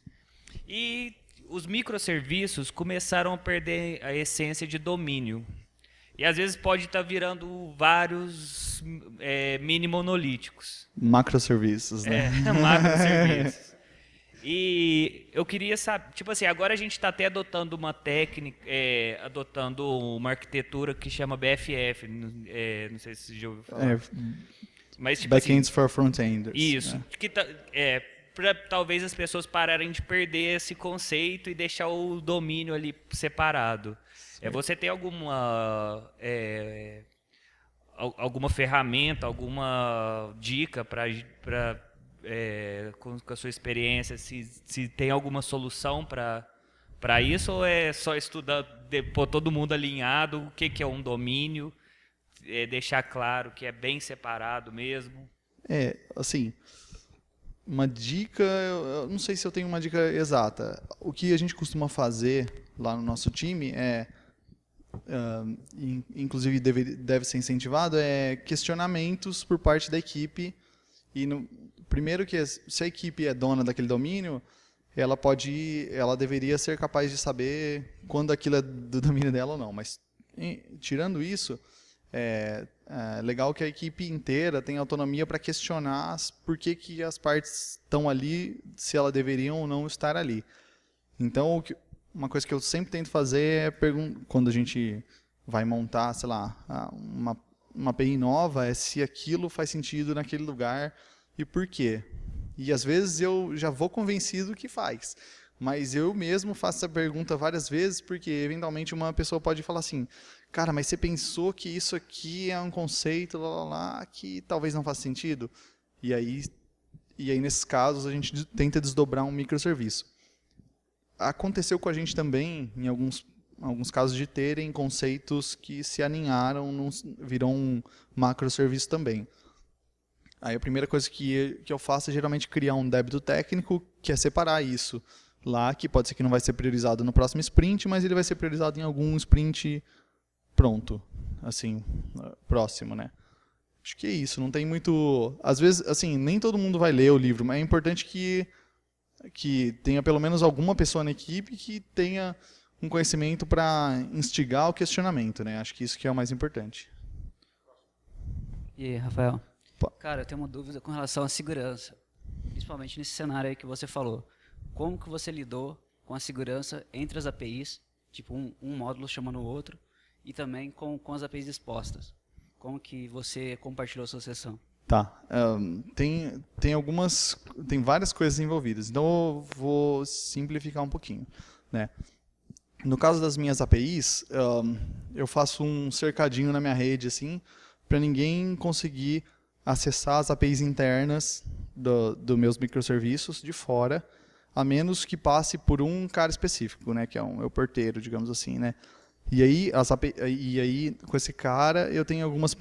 e os microserviços começaram a perder a essência de domínio. E às vezes pode estar virando vários mini monolíticos. Macroserviços, né? Macroserviços. E eu queria saber, tipo assim, agora a gente está até adotando uma técnica, adotando uma arquitetura que chama BFF, não sei se você já ouviu falar. Mas, tipo Backends assim, for front-enders. Isso, né? para talvez as pessoas pararem de perder esse conceito e deixar o domínio ali separado. Você tem alguma ferramenta, alguma dica com a sua experiência, se tem alguma solução para isso, ou é só estudar, pôr todo mundo alinhado, o que é um domínio, deixar claro que é bem separado mesmo? Assim, uma dica, eu não sei se eu tenho uma dica exata. O que a gente costuma fazer lá no nosso time inclusive deve ser incentivado, é questionamentos por parte da equipe. E primeiro que se a equipe é dona daquele domínio, ela deveria ser capaz de saber quando aquilo é do domínio dela ou não. Mas tirando isso, é legal que a equipe inteira tenha autonomia para questionar por que as partes estão ali, se elas deveriam ou não estar ali. Então, uma coisa que eu sempre tento fazer é quando a gente vai montar, sei lá, uma API nova, é se aquilo faz sentido naquele lugar e por quê. E às vezes eu já vou convencido que faz. Mas eu mesmo faço essa pergunta várias vezes, porque eventualmente uma pessoa pode falar assim, cara, mas você pensou que isso aqui é um conceito que talvez não faça sentido? E aí nesses casos a gente tenta desdobrar um microserviço. Aconteceu com a gente também, em alguns casos, de terem conceitos que se aninharam, viram um macroserviço também. Aí a primeira coisa que eu faço é geralmente criar um débito técnico, que é separar isso lá, que pode ser que não vai ser priorizado no próximo sprint, mas ele vai ser priorizado em algum sprint pronto, assim, próximo, né? Acho que é isso, não tem muito... Às vezes, assim, nem todo mundo vai ler o livro, mas é importante que tenha pelo menos alguma pessoa na equipe que tenha um conhecimento para instigar o questionamento, né? Acho que isso que é o mais importante. E aí, Rafael? Cara, eu tenho uma dúvida com relação à segurança, principalmente nesse cenário aí que você falou. Como que você lidou com a segurança entre as APIs, tipo um módulo chamando o outro, e também com as APIs expostas? Como que você compartilhou a sua sessão? Tá. Tem várias coisas envolvidas, então eu vou simplificar um pouquinho, né? No caso das minhas APIs, eu faço um cercadinho na minha rede, assim, para ninguém conseguir acessar as APIs internas dos meus microserviços de fora, a menos que passe por um cara específico, né, que é o meu porteiro, digamos assim, né? E aí, com esse cara, eu tenho algumas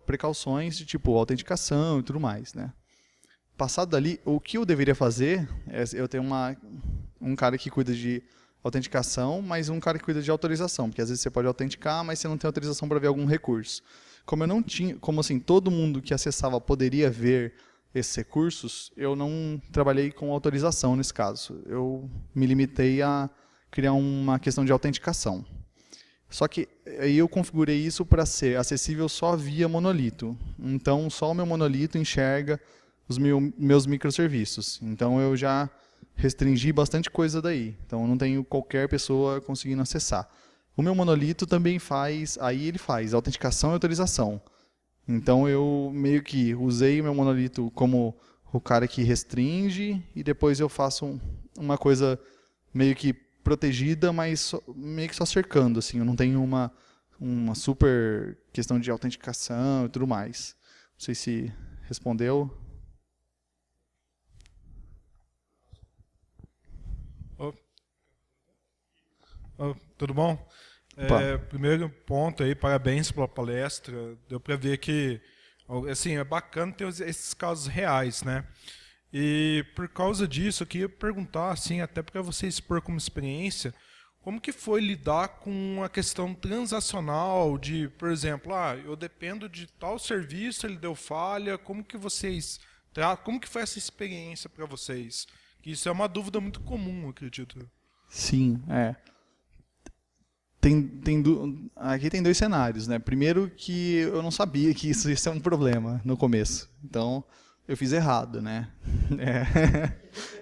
precauções de tipo autenticação e tudo mais, né? Passado dali, o que eu deveria fazer é eu tenho um cara que cuida de autenticação, mas um cara que cuida de autorização, porque às vezes você pode autenticar, mas você não tem autorização para ver algum recurso. Como assim, todo mundo que acessava poderia ver esses recursos, eu não trabalhei com autorização nesse caso. Eu me limitei a criar uma questão de autenticação. Só que aí eu configurei isso para ser acessível só via monolito. Então, só o meu monolito enxerga os meus microserviços. Então, eu já restringi bastante coisa daí. Então, eu não tenho qualquer pessoa conseguindo acessar. O meu monolito também ele faz autenticação e autorização. Então, eu meio que usei o meu monolito como o cara que restringe e depois eu faço uma coisa meio que protegida, mas meio que só cercando, assim, eu não tenho uma super questão de autenticação e tudo mais. Não sei se respondeu. Tudo bom? Primeiro ponto aí, parabéns pela palestra. Deu para ver que assim, é bacana ter esses casos reais, né? E por causa disso, eu queria perguntar, assim, até para você expor como experiência, como que foi lidar com a questão transacional de, por exemplo, eu dependo de tal serviço, ele deu falha, como que foi essa experiência para vocês? Isso é uma dúvida muito comum, eu acredito. Sim, aqui tem dois cenários, né? Primeiro que eu não sabia que isso ia ser um problema no começo. Então, eu fiz errado, né?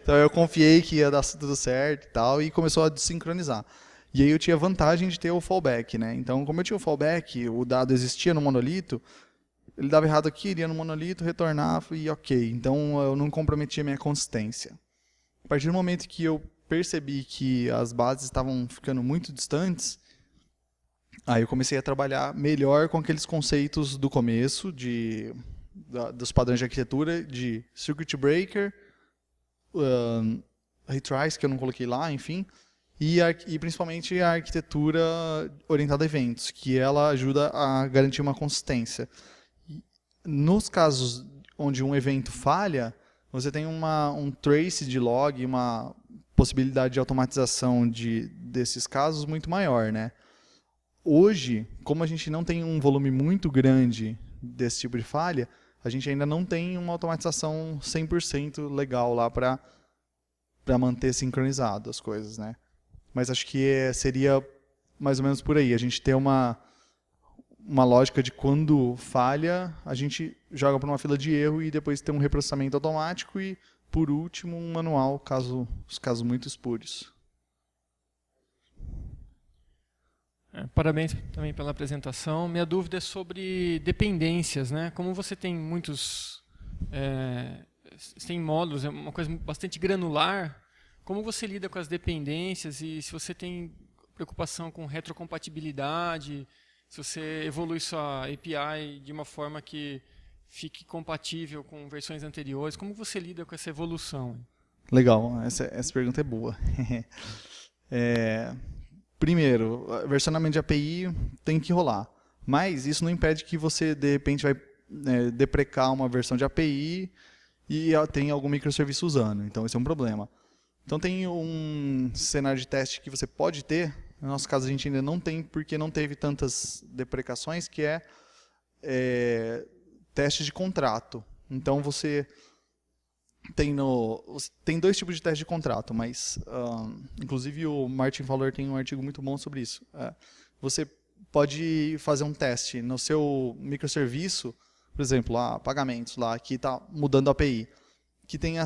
Então, eu confiei que ia dar tudo certo e tal, e começou a desincronizar. E aí eu tinha vantagem de ter o fallback, né? Então, como eu tinha o fallback, o dado existia no monolito, ele dava errado aqui, iria no monolito, retornava e ok. Então, eu não comprometia minha consistência. A partir do momento que eu percebi que as bases estavam ficando muito distantes, aí eu comecei a trabalhar melhor com aqueles conceitos do começo, dos padrões de arquitetura, de circuit breaker, retries, que eu não coloquei lá, enfim, e principalmente a arquitetura orientada a eventos, que ela ajuda a garantir uma consistência. Nos casos onde um evento falha, você tem um trace de log, uma possibilidade de automatização desses casos muito maior, né? Hoje, como a gente não tem um volume muito grande desse tipo de falha, a gente ainda não tem uma automatização 100% legal lá para manter sincronizado as coisas, né? Mas acho que seria mais ou menos por aí. A gente ter uma lógica de quando falha, a gente joga para uma fila de erro e depois tem um reprocessamento automático e, por último, um manual, os casos muito espúrios. Parabéns também pela apresentação. Minha dúvida é sobre dependências, né? Como você tem muitos tem módulos, é uma coisa bastante granular, como você lida com as dependências e se você tem preocupação com retrocompatibilidade, se você evolui sua API de uma forma que fique compatível com versões anteriores, como você lida com essa evolução? Legal, essa pergunta é boa. Primeiro, versionamento de API tem que rolar, mas isso não impede que você, de repente, vai deprecar uma versão de API e tem algum microserviço usando, então esse é um problema. Então tem um cenário de teste que você pode ter, no nosso caso a gente ainda não tem, porque não teve tantas deprecações, que teste de contrato. Então você tem dois tipos de teste de contrato, mas inclusive o Martin Fowler tem um artigo muito bom sobre isso. Você pode fazer um teste no seu microserviço, por exemplo, pagamentos lá, que está mudando a API, que tem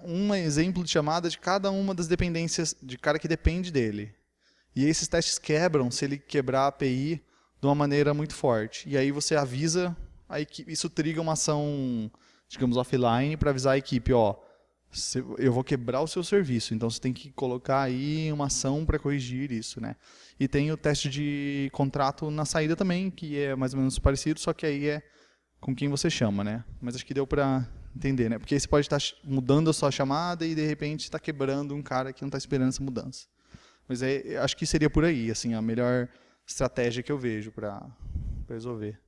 um exemplo de chamada de cada uma das dependências de cara que depende dele. E esses testes quebram se ele quebrar a API de uma maneira muito forte. E aí você avisa a equipe, isso triga uma ação, digamos, offline para avisar a equipe, eu vou quebrar o seu serviço, então você tem que colocar aí uma ação para corrigir isso, né? E tem o teste de contrato na saída também, que é mais ou menos parecido, só que aí é com quem você chama, né? Mas acho que deu para entender, né? Porque aí você pode estar mudando a sua chamada e de repente está quebrando um cara que não está esperando essa mudança. Mas acho que seria por aí, assim, a melhor estratégia que eu vejo para resolver.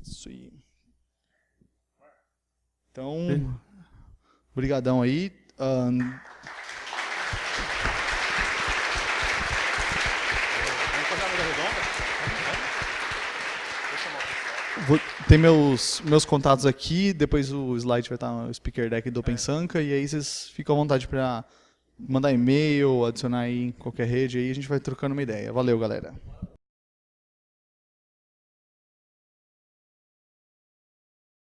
Isso aí. Então, brigadão aí. Tem meus contatos aqui, depois o slide vai estar no speaker deck do OpenSanka, e aí vocês ficam à vontade para mandar e-mail, adicionar aí em qualquer rede, aí a gente vai trocando uma ideia. Valeu, galera.